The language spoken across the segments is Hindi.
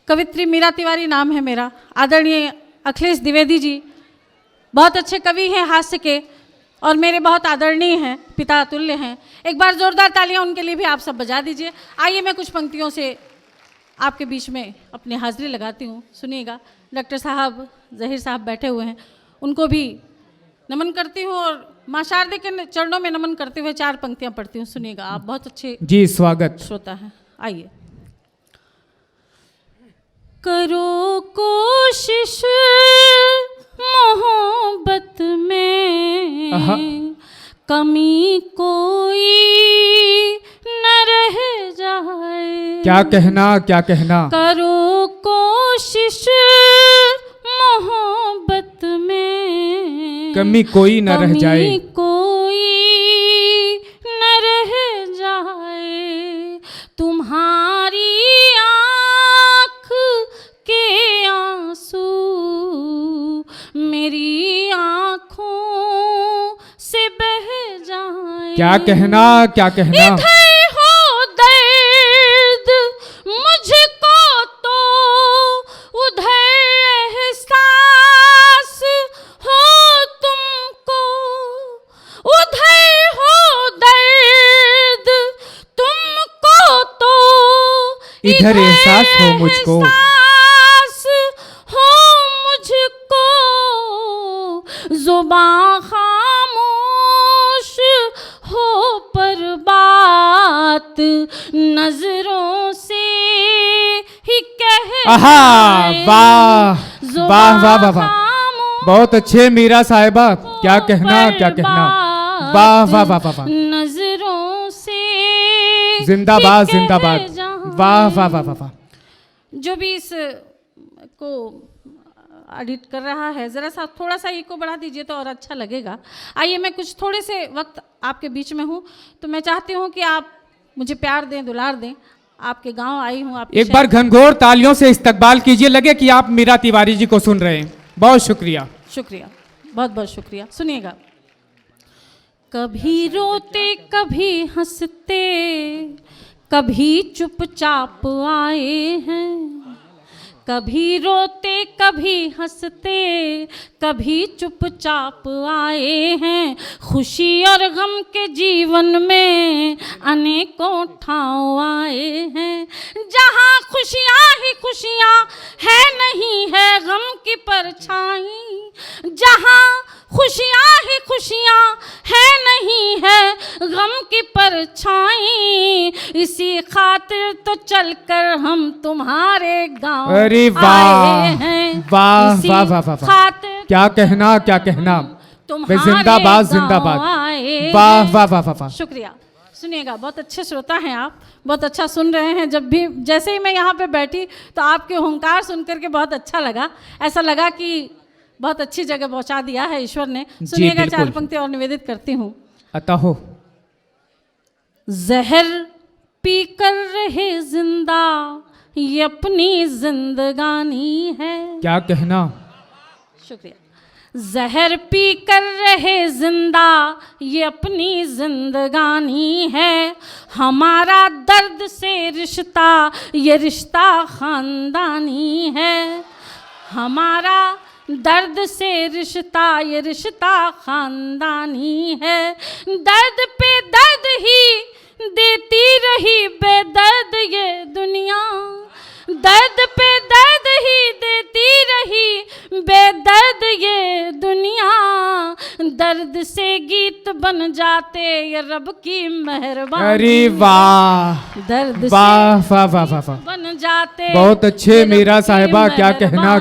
कवित्री मीरा तिवारी नाम है मेरा। आदरणीय अखिलेश द्विवेदी जी बहुत अच्छे कवि हैं हास्य के और मेरे बहुत आदरणीय हैं, पिता तुल्य हैं। एक बार जोरदार तालियां उनके लिए भी आप सब बजा दीजिए। आइए मैं कुछ पंक्तियों से आपके बीच में अपनी हाजिरी लगाती हूँ, सुनिएगा। डॉक्टर साहब, जहीर साहब बैठे हुए हैं, उनको भी नमन करती हूँ और माँ शारदे के चरणों में नमन करते हुए 4 पंक्तियाँ पढ़ती हूँ, सुनिएगा। आप बहुत अच्छे जी स्वागत श्रोता हैं। आइए। करो कोशिश मोहब्बत में, कमी कोई न रह जाए। क्या कहना करो कोशिश मोहब्बत में, कमी कोई न रह जाए। कमी कोई न रह जाए। तुम्हारी के आंसू मेरी आंखों से बह जाए। क्या कहना इधर हो दर्द मुझको तो उधर एहसास हो तुमको। उधर हो दर्द तुमको तो इधर एहसास हो मुझको। जुबां खामोश हो पर बात नजरों से ही कह। वाह वाह वाह वाह वाह, बहुत अच्छे मीरा साहिबा। क्या कहना वाह वाह वाह वाह, नजरों से जिंदाबाद जिंदाबाद। वाह वाह वाह वाह। जो भी इस को एडिट कर रहा है, ज़रा सा थोड़ा सा इको बढ़ा दीजिए तो और अच्छा लगेगा। आइए, मैं कुछ थोड़े से वक्त आपके बीच में हूँ तो मैं चाहती हूँ कि आप मुझे प्यार दें, दुलार दें। आपके गांव आई हूँ। एक बार घनघोर तालियों से इस्तकबाल कीजिए, लगे कि आप मीरा तिवारी जी को सुन रहे हैं। बहुत शुक्रिया, शुक्रिया, बहुत बहुत शुक्रिया। सुनिएगा। कभी रोते कभी हंसते, कभी चुपचाप आए हैं। कभी रोते कभी हंसते, कभी चुपचाप आए हैं। खुशी और गम के जीवन में अनेकों ठाव आए हैं। जहाँ खुशियाँ ही खुशियाँ है, नहीं है गम की परछाई। जहाँ खुशियाँ ही खुशियाँ है, नहीं है गम की परछाई। इसी खातिर तो चलकर हम तुम्हारे गाँव अरे वाह वाह वाह वाह वाह। क्या कहना जिंदाबाद जिंदाबाद। वाह वाह वाह वाह। शुक्रिया। सुनिएगा, बहुत अच्छे श्रोता हैं आप, बहुत अच्छा सुन रहे हैं। जब भी जैसे ही मैं यहाँ पे बैठी तो आपके हुंकार सुनकर के बहुत अच्छा लगा। ऐसा लगा कि बहुत अच्छी जगह पहुँचा दिया है ईश्वर ने। सुनिएगा, 4 पंक्ति और निवेदित करती हूँ। अतः हो जहर पी कर रहे जिंदा, ये अपनी जिंदगानी है। क्या कहना। शुक्रिया। जहर पी कर रहे जिंदा, ये अपनी जिंदगानी है। हमारा दर्द से रिश्ता, ये रिश्ता खानदानी है। हमारा दर्द से रिश्ता, ये रिश्ता खानदानी है। दर्द पे दर्द ही देती रही बेदर्द ये दुनिया। दर्द पे दर्द ही देती रही बेदर्द ये दुनिया। दर्द से गीत बन जाते ये रब की मेहरबानी। अरे वाह, दर्द वाह वाह वाह वाह, बन जाते। बहुत अच्छे मीरा साहिबा। क्या कहना।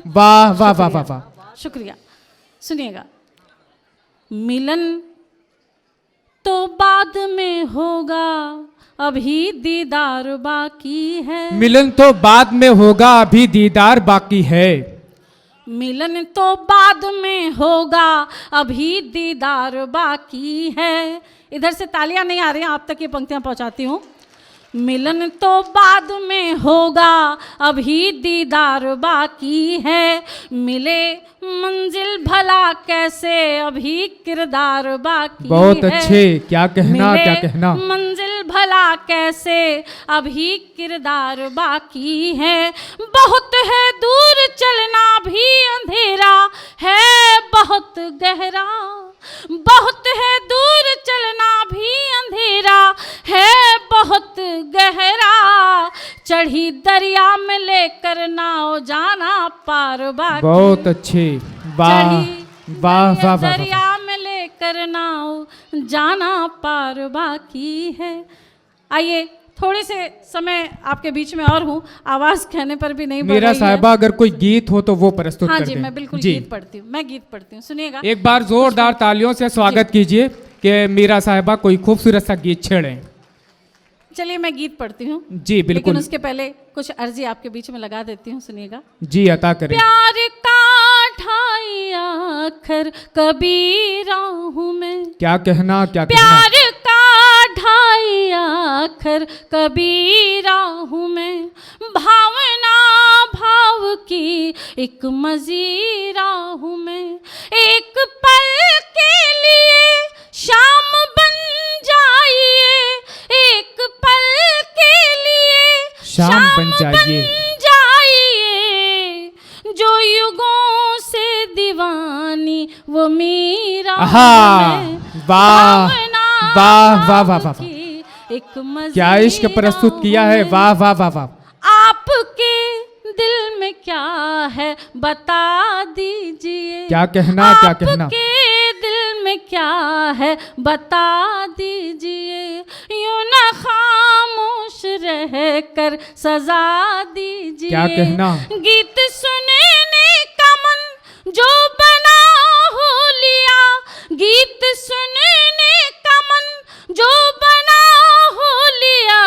वाह वाह वाह वाह वाह। शुक्रिया। सुनिएगा। मिलन तो बाद में होगा, अभी दीदार बाकी है। मिलन तो बाद में होगा, अभी दीदार बाकी है। मिलन तो बाद में होगा, अभी दीदार बाकी है। इधर से तालियां नहीं आ रही हैं, आप तक ये पंक्तियां पहुंचाती हूँ। मिलन तो बाद में होगा, अभी दीदार बाकी है। मिले मंजिल भला कैसे, अभी किरदार बाकी बहुत है। अच्छे, क्या कहना क्या कहना। मंजिल भला कैसे, अभी किरदार बाकी है। बहुत है दूर चलना भी अंधेरा है बहुत गहरा। बहुत है दूर चलना भी अंधेरा है बहुत गहरा। चढ़ी दरिया में लेकर नाव जाना पार बाकी। बहुत अच्छे, वाह वाह वाह वाह। दरिया में लेकर नाव जाना पार बाकी है। आइए थोड़े से समय आपके बीच में और हूँ, आवाज़ कहने पर भी नहीं बढ़ मेरा रही है। साहिबा अगर कोई गीत हो तो वो प्रस्तुत हाँ कर जी, दें। मैं बिल्कुल जी। गीत पढ़ती हूँ, मैं गीत पढ़ती हूँ, सुनिएगा। एक बार जोरदार तालियों से स्वागत कीजिए कि मीरा साहिबा कोई खूबसूरत सा गीत छेड़ें। चलिए मैं गीत पढ़ती हूँ जी लेकिन बिल्कुल। उसके पहले कुछ अर्जी आपके बीच में लगा देती हूँ, सुनिएगा। जी अता करें। प्यार का ढाई आखर कबीरा हूँ मैं। क्या कहना क्या कहना। प्यार का ढाई आखर कबीरा हूँ मैं। भावना भाव की एक मजीरा हूँ मैं। एक पल के लिए शाम बन जाइए, एक पल के लिए शाम बन जाइए। जाइए। जो युगों से दीवानी वो मीरा आहा, है। वाह भावना वाह वाह वाह वाह। की एक क्या इश्क मजीरा प्रस्तुत किया है, हूँ वाह वाह वाह वाह। आपके दिल में क्या है बता दीजिए। क्या कहना क्या कहना। आपके दिल में क्या है बता दीजिए। यूं न खामोश रह कर सजा दीजिए। क्या कहना। गीत सुनने का मन जो बना हो लिया। गीत सुनने का मन जो बना हो लिया।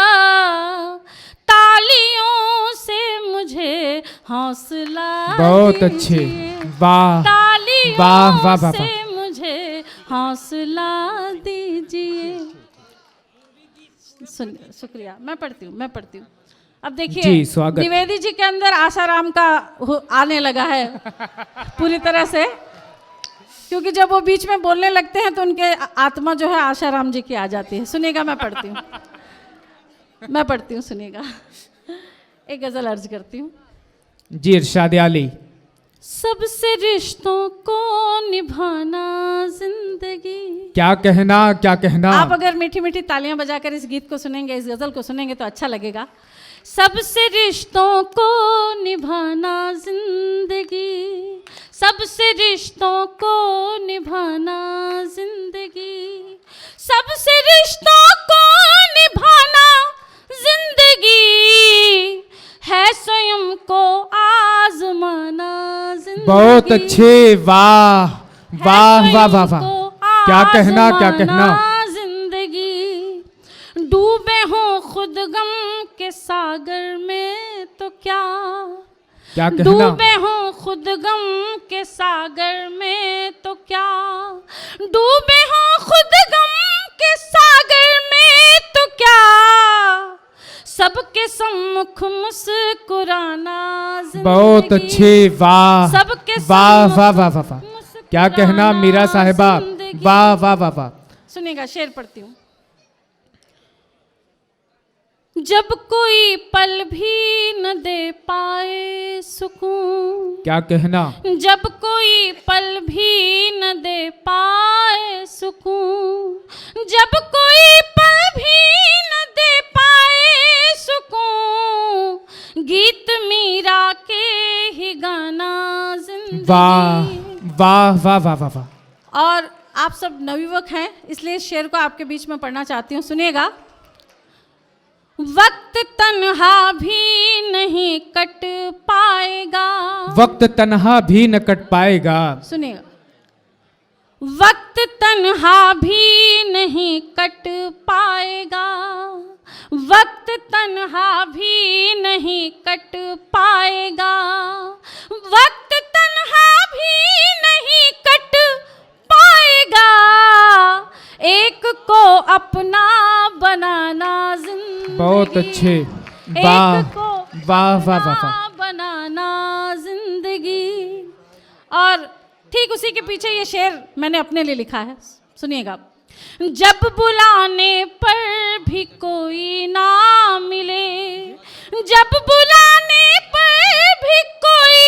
तालियों से मुझे हौसला बहुत अच्छे, दीजिए। वाह तालियों वाह वाह वाह से वाह। मुझे हौसला दीजिए। शुक्रिया, मैं पढ़ती हूँ। अब देखिए जी, स्वागत। द्विवेदी जी के अंदर आसाराम का आने लगा है पूरी तरह से, क्योंकि जब वो बीच में बोलने लगते हैं तो उनके आत्मा जो है आशाराम जी की आ जाती है। सुनिएगा, मैं पढ़ती हूँ, सुनिएगा। एक गजल अर्ज करती हूँ। जी इरशाद आली। सबसे रिश्तों को निभाना जिंदगी। क्या कहना क्या कहना। आप अगर मीठी मीठी तालियां बजाकर इस गीत को सुनेंगे, इस गजल को सुनेंगे तो अच्छा लगेगा। सबसे रिश्तों को निभाना जिंदगी। सबसे रिश्तों को निभाना जिंदगी। सबसे रिश्तों को निभाना जिंदगी है स्वयं को आजमाना जिंदगी। बहुत अच्छे, वाह वाह वाह वाह वाह। क्या कहना क्या कहना। जिंदगी डूबे हो खुद गम के सागर में तो क्या। क्या कहना। डूबे हो खुद गम के सागर में तो क्या। डूबे हो खुद गम के सागर में तो क्या। सबके सम्मुख मुस्कुराना जिंदगी। बहुत अच्छे, वाह सबके वाह सम्मुख वाह वाह वाह वाह। क्या कहना मीरा साहिबा, जिंदगी। वाह वाह वाह वाह। सुनिएगा, शेर पढ़ती हूँ। जब कोई पल भी न दे पाए सुकून। क्या कहना। जब कोई पल भी न दे पाए सुकून। जब कोई पल भी न दे पाए सुकून। गीत मीरा के ही गाना जिंदगी। वाह वाह वाह वाह वाह वाह। और आप सब नवयुवक हैं, इसलिए इस शेर को आपके बीच में पढ़ना चाहती हूँ, सुनिएगा। वक्त तन्हा भी नहीं कट पाएगा। वक्त तन्हा भी न कट पाएगा। सुनिएगा। वक्त तन्हा भी नहीं कट पाएगा। वक्त तन्हा भी नहीं कट पाएगा। वक्त तन्हा भी नहीं कट पाएगा। एक को अपना बनाना जिंदगी। बहुत अच्छे। वाह वाह वाह वाह वाह। बनाना जिंदगी। और ठीक उसी के पीछे ये शेर मैंने अपने लिए लिखा है, सुनिएगा। जब बुलाने पर भी कोई ना मिले, जब बुलाने पर भी कोई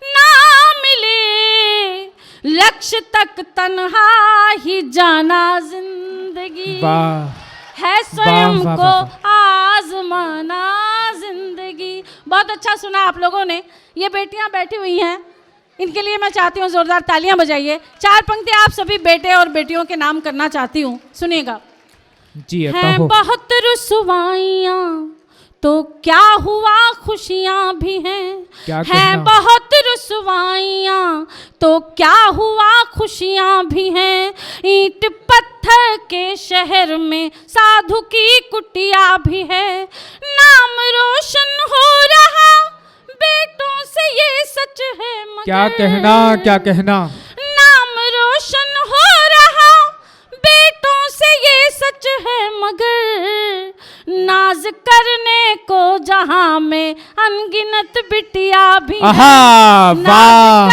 ना मिले, लक्ष्य तक तन्हा ही जाना जिंदगी है, स्वयं को आजमाना जिंदगी। बहुत अच्छा सुना आप लोगों ने। ये बेटियां बैठी हुई हैं, इनके लिए मैं चाहती हूँ जोरदार तालियां बजाइए। 4 पंक्ति आप सभी बेटे और बेटियों के नाम करना चाहती हूँ, सुनिएगा। जी हैं बहुत रुसवाइयाँ तो क्या हुआ, खुशियाँ भी हैं। हैं बहुत रुसवाइयाँ तो क्या हुआ, खुशियाँ भी हैं। ईंट पत्थर के शहर में साधु की कुटिया भी है। नाम रोशन हो रहा बेटों से, ये सच है मगर क्या कहना, क्या कहना। नाम रोशन हो रहा बेटों से, ये सच है मगर नाज करने को जहां में अनगिनत बिटिया भी है। वाह वाह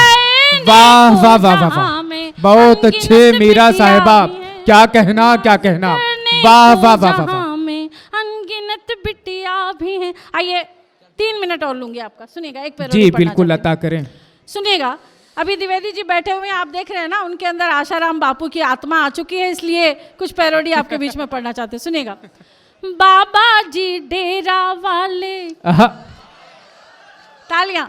वाह वाह वाह, बहुत अच्छे मीरा साहिबा। क्या कहना, क्या कहना। वाह वाह वाह वाह में अनगिनत बिटिया भी हैं। आइए 3 मिनट और लूंगी आपका, सुनिएगा। एक पैरोडी जी बिल्कुल अता करें। सुनिएगा। अभी द्विवेदी जी बैठे हुए हैं, आप देख रहे हैं ना, उनके अंदर आशाराम बापू की आत्मा आ चुकी है, इसलिए कुछ पैरोडी आपके बीच में पढ़ना चाहते हैं, सुनिएगा। बाबा जी डेरा वाले, तालियां।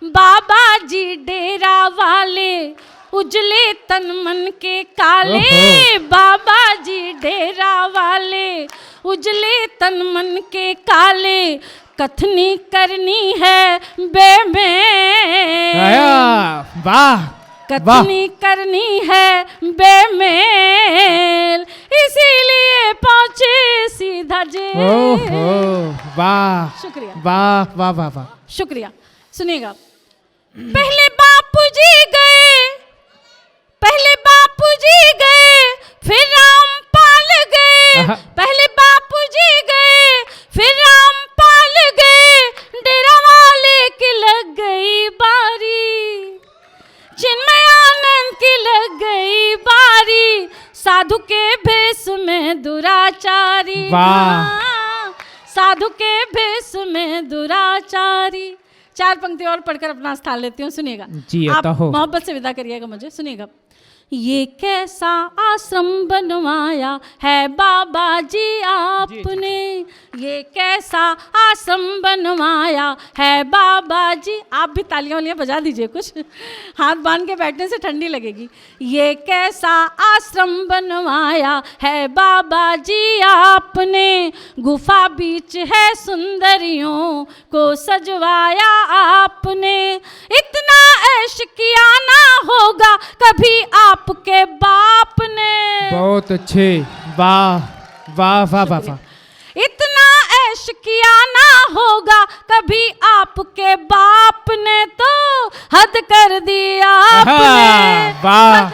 बाबा जी डेरा वाले उजले तन मन के काले। बाबा जी डेरा वाले उजले तन मन के काले। कथनी करनी है बेमेल, वाह कथनी करनी है बेमेल, इसीलिए पहुंचे सीधा जेल। वाह शुक्रिया, वाह वाह वाह वाह, शुक्रिया। सुनिएगा। पहले बापूजी गए, पहले बापूजी गए, फिर रामपाल गए। पहले बापूजी गए, फिर रामपाल गए, डेरा वाले की लग गई बारी, चिन्मयानंद की लग गई बारी, साधु के भेष में दुराचारी। वाह, साधु के भेष में दुराचारी। 4 पंक्ति और पढ़कर अपना स्थान लेती हूँ, सुनिएगा। जी आप हो। मोहब्बत से विदा करिएगा मुझे, सुनिएगा। ये कैसा आश्रम बनवाया है बाबा जी आपने, ये कैसा आश्रम बनवाया है बाबा जी। आप भी तालियां वालियां बजा दीजिए, कुछ हाथ बांध के बैठने से ठंडी लगेगी। ये कैसा आश्रम बनवाया है बाबा जी आपने, गुफा बीच है सुंदरियों को सजवाया आपने। इतना ऐश किया ना होगा कभी आपके बाप ने। बहुत अच्छे, वाह वाह वाह वाह वाह। इतना ऐश किया ना होगा कभी आपके बाप ने, तो हद कर दिया आपने। वाह